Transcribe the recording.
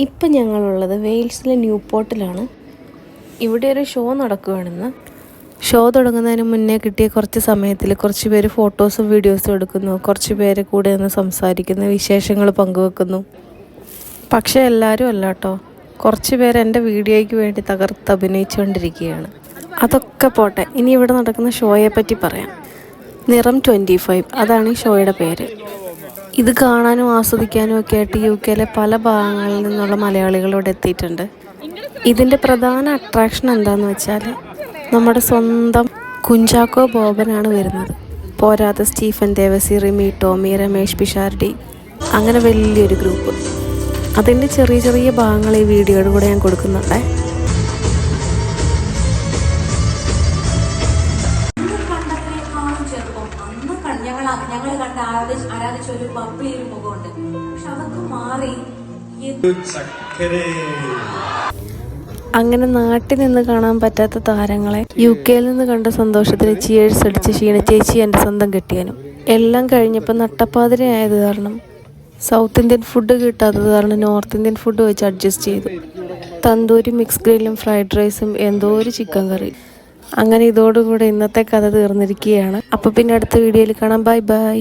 ഇപ്പം ഞങ്ങളുള്ളത് വെയിൽസിലെ ന്യൂപോർട്ടിലാണ്. ഇവിടെ ഒരു ഷോ നടക്കുകയാണെന്ന്. ഷോ തുടങ്ങുന്നതിന് മുന്നേ കിട്ടിയ കുറച്ച് സമയത്തിൽ കുറച്ച് പേര് ഫോട്ടോസും വീഡിയോസും എടുക്കുന്നു, കുറച്ച് പേര് കൂടെ നിന്ന് സംസാരിക്കുന്നു, വിശേഷങ്ങൾ പങ്കുവെക്കുന്നു. പക്ഷേ എല്ലാവരും അല്ല കേട്ടോ, കുറച്ച് പേര് എൻ്റെ വീഡിയോയ്ക്ക് വേണ്ടി തകർത്ത് അഭിനയിച്ചുകൊണ്ടിരിക്കുകയാണ്. അതൊക്കെ പോട്ടെ, ഇനി ഇവിടെ നടക്കുന്ന ഷോയെ പറ്റി പറയാം. നിറം 25 അതാണ് ഈ ഷോയുടെ പേര്. ഇത് കാണാനും ആസ്വദിക്കാനും ഒക്കെ ആയിട്ട് UK പല ഭാഗങ്ങളിൽ നിന്നുള്ള മലയാളികൾ ഇവിടെ എത്തിയിട്ടുണ്ട്. ഇതിൻ്റെ പ്രധാന അട്രാക്ഷൻ എന്താണെന്ന് വെച്ചാൽ നമ്മുടെ സ്വന്തം കുഞ്ചാക്കോ ബോബനാണ് വരുന്നത്. പോരാതെ സ്റ്റീഫൻ ദേവസി, റിമി ടോമി, രമേഷ് പിഷാരടി, അങ്ങനെ വലിയൊരു ഗ്രൂപ്പ്. അതിൻ്റെ ചെറിയ ചെറിയ ഭാഗങ്ങൾ ഈ വീഡിയോയുടെ കൂടെ ഞാൻ കൊടുക്കുന്നുണ്ടേ. ഞങ്ങൾ കണ്ട ആരാധിച്ച ഒരു ബബ്ലി ഒരു മുഖമുണ്ട്, പക്ഷെ അതൊക്കെ മാറി. അങ്ങനെ നാട്ടിൽ നിന്ന് കാണാൻ പറ്റാത്ത താരങ്ങളെ UK നിന്ന് കണ്ട സന്തോഷത്തിൽ ചിയേഴ്സ് അടിച്ച് ക്ഷീണിച്ചേച്ചി എൻ്റെ സ്വന്തം കെട്ടിയാനും. എല്ലാം കഴിഞ്ഞപ്പോൾ നട്ടപ്പാതിര ആയത് കാരണം സൗത്ത് ഇന്ത്യൻ ഫുഡ് കിട്ടാത്തത് കാരണം നോർത്ത് ഇന്ത്യൻ ഫുഡ് വെച്ച് അഡ്ജസ്റ്റ് ചെയ്തു. തന്തൂരി, മിക്സ് ഗ്രില്ലും ഫ്രൈഡ് റൈസും എന്തോ ഒരു ചിക്കൻ കറി. അങ്ങനെ ഇതോടുകൂടെ ഇന്നത്തെ കഥ തീർന്നിരിക്കുകയാണ്. അപ്പോൾ പിന്നെ അടുത്ത വീഡിയോയിൽ കാണാം. Bye bye.